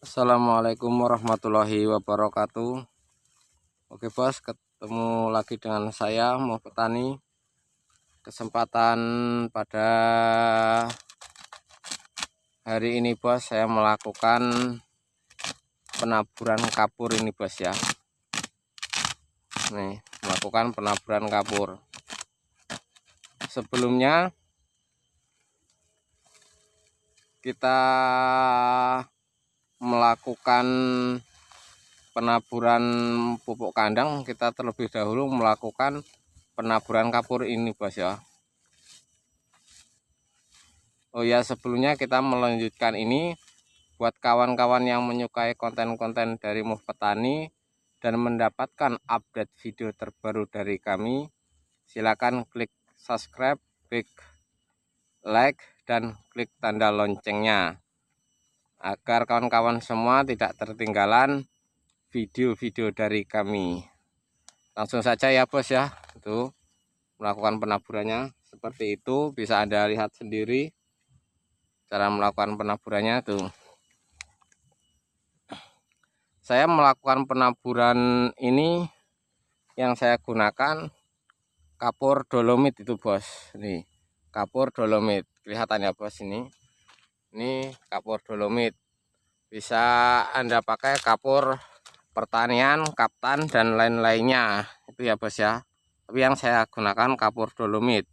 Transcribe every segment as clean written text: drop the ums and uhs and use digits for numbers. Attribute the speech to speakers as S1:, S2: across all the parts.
S1: Assalamualaikum warahmatullahi wabarakatuh. Oke bos, ketemu lagi dengan saya Mo Petani. Kesempatan pada hari ini bos, saya melakukan penaburan kapur ini bos ya. Nih, melakukan penaburan kapur. Sebelumnya kita melakukan penaburan pupuk kandang, kita terlebih dahulu melakukan penaburan kapur ini bos ya. Oh ya, sebelumnya kita melanjutkan ini buat kawan-kawan yang menyukai konten-konten dari Mo Petani dan mendapatkan update video terbaru dari kami. Silakan klik subscribe, klik like, dan klik tanda loncengnya agar kawan-kawan semua tidak tertinggalan video-video dari kami. Langsung saja ya bos ya, itu melakukan penaburannya seperti itu. Bisa Anda lihat sendiri cara melakukan penaburannya tuh. Saya melakukan penaburan ini yang saya gunakan kapur dolomit itu bos. Nih, kapur dolomit. Kelihatan ya bos ini. Ini kapur dolomit. Bisa Anda pakai kapur pertanian, kaptan, dan lain-lainnya. Itu ya bos ya. Tapi yang saya gunakan kapur dolomit.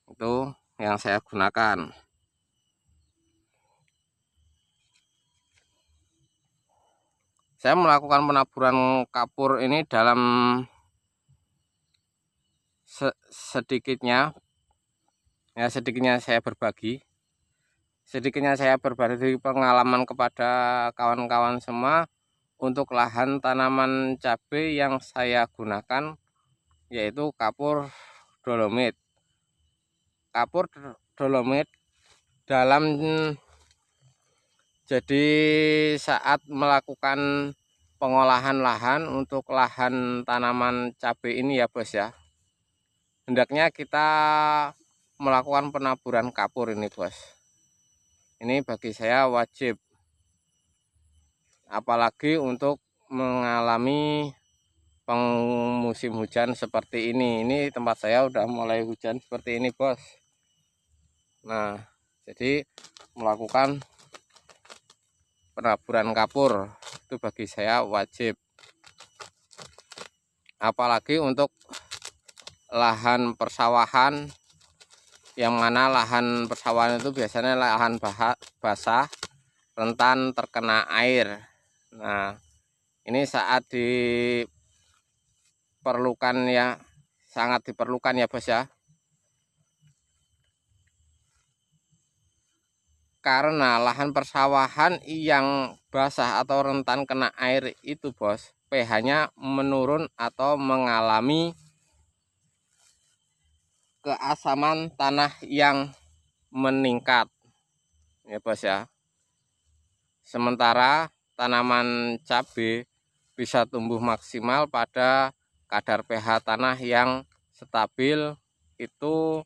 S1: Itu yang saya gunakan. Saya melakukan penaburan kapur ini dalam sedikitnya saya berbagi pengalaman kepada kawan-kawan semua untuk lahan tanaman cabai yang saya gunakan, yaitu kapur dolomit. Kapur dolomit jadi saat melakukan pengolahan lahan untuk lahan tanaman cabai ini ya bos ya, hendaknya kita melakukan penaburan kapur ini bos. Ini bagi saya wajib, apalagi untuk mengalami musim hujan seperti ini. Ini tempat saya udah mulai hujan seperti ini bos. Nah, jadi melakukan penaburan kapur itu bagi saya wajib, apalagi untuk lahan persawahan, yang mana lahan persawahan itu biasanya lahan basah, rentan terkena air. Nah, ini saat diperlukan ya, sangat diperlukan ya bos ya, karena lahan persawahan yang basah atau rentan kena air itu bos, pH-nya menurun atau mengalami keasaman tanah yang meningkat ya bos ya. Sementara tanaman cabai bisa tumbuh maksimal pada kadar pH tanah yang stabil, itu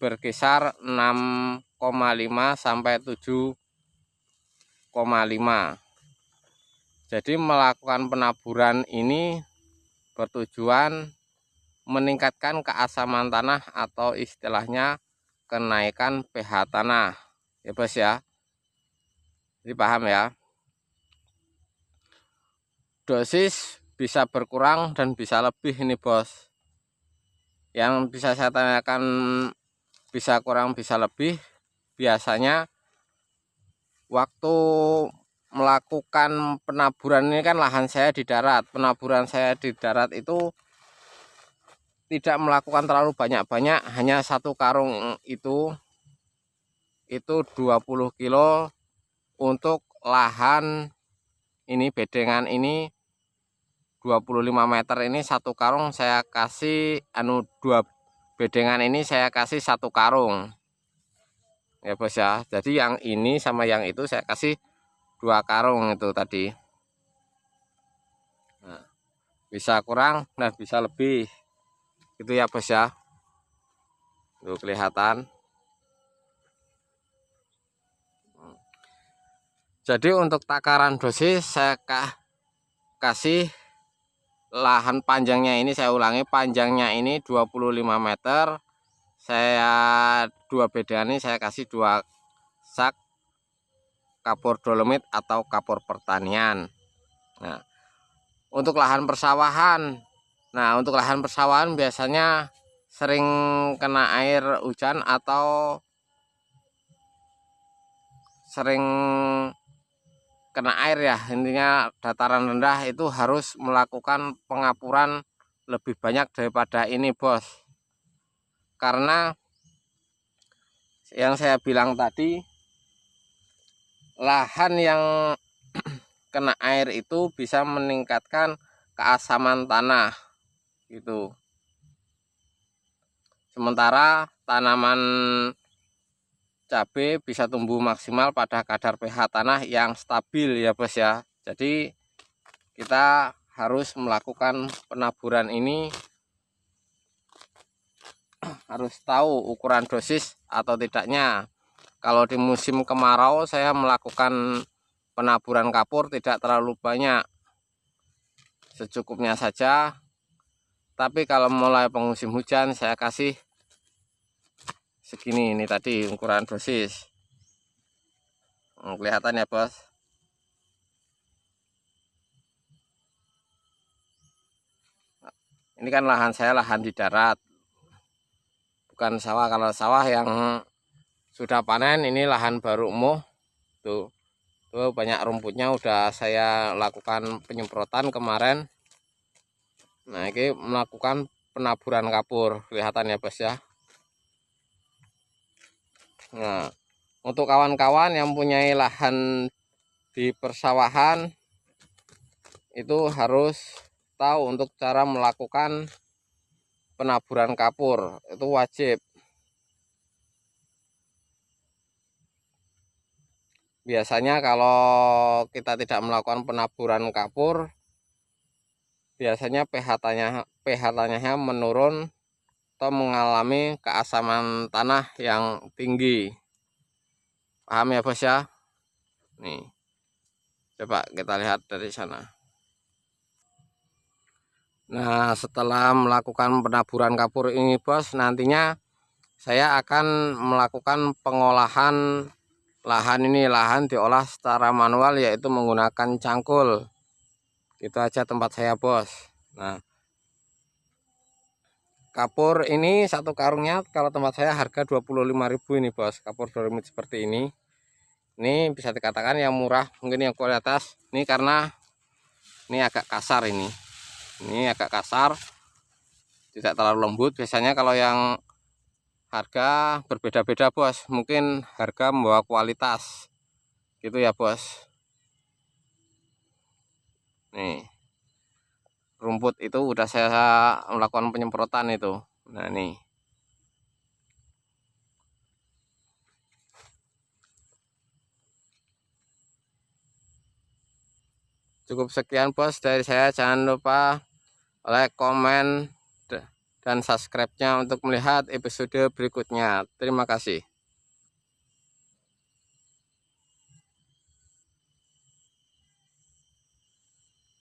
S1: berkisar 6,5 sampai 7,5. Jadi melakukan penaburan ini bertujuan meningkatkan keasaman tanah atau istilahnya kenaikan pH tanah ya bos ya. Jadi paham ya. Dosis bisa berkurang dan bisa lebih ini bos. Yang bisa saya tanyakan bisa kurang bisa lebih, biasanya waktu melakukan penaburan ini kan lahan saya di darat. Penaburan saya di darat itu tidak melakukan terlalu banyak-banyak, hanya satu karung itu 20 kilo untuk lahan ini, bedengan ini 25 meter ini satu karung saya kasih dua bedengan ini saya kasih satu karung ya bos ya. Jadi yang ini sama yang itu saya kasih 2 karung itu tadi. Nah, bisa kurang dan bisa lebih itu ya bos ya. Tuh kelihatan. Jadi untuk takaran dosis saya kasih lahan panjangnya ini, saya ulangi, panjangnya ini 25 meter. Saya dua bedanya saya kasih 2 sak kapur dolomit atau kapur pertanian. Nah, untuk lahan persawahan. Nah, untuk lahan persawahan biasanya sering kena air hujan atau sering kena air ya, intinya dataran rendah itu harus melakukan pengapuran lebih banyak daripada ini bos, karena yang saya bilang tadi, lahan yang kena air itu bisa meningkatkan keasaman tanah gitu. Sementara tanaman cabai bisa tumbuh maksimal pada kadar pH tanah yang stabil ya bos ya. Jadi kita harus melakukan penaburan ini harus tahu ukuran dosis atau tidaknya. Kalau di musim kemarau saya melakukan penaburan kapur tidak terlalu banyak, secukupnya saja. Tapi kalau mulai musim hujan saya kasih segini, ini tadi ukuran dosis. Kelihatan ya bos. Ini kan lahan saya lahan di darat, bukan sawah. Kalau sawah yang sudah panen, ini lahan baru umuh tuh banyak rumputnya, udah saya lakukan penyemprotan kemarin. Nah, ini melakukan penaburan kapur, kelihatan ya bos ya. Nah, untuk kawan-kawan yang punya lahan di persawahan itu harus tahu untuk cara melakukan penaburan kapur, itu wajib. Biasanya kalau kita tidak melakukan penaburan kapur, biasanya pH tanahnya menurun atau mengalami keasaman tanah yang tinggi. Paham ya bos ya? Nih, coba kita lihat dari sana. Nah, setelah melakukan penaburan kapur ini bos, nantinya saya akan melakukan pengolahan lahan ini. Lahan diolah secara manual, yaitu menggunakan cangkul. Itu aja tempat saya bos. Nah, kapur ini satu karungnya kalau tempat saya harga 25.000 ini bos. Kapur dolomit seperti ini. Ini bisa dikatakan yang murah, mungkin yang kualitas. Ini karena ini agak kasar ini. Ini agak kasar, tidak terlalu lembut. Biasanya kalau yang harga berbeda-beda bos, mungkin harga membawa kualitas gitu ya bos. Nih, rumput itu udah saya melakukan penyemprotan itu. Nah nih, cukup sekian bos dari saya. Jangan lupa like, komen, dan subscribe-nya untuk melihat episode berikutnya. Terima kasih.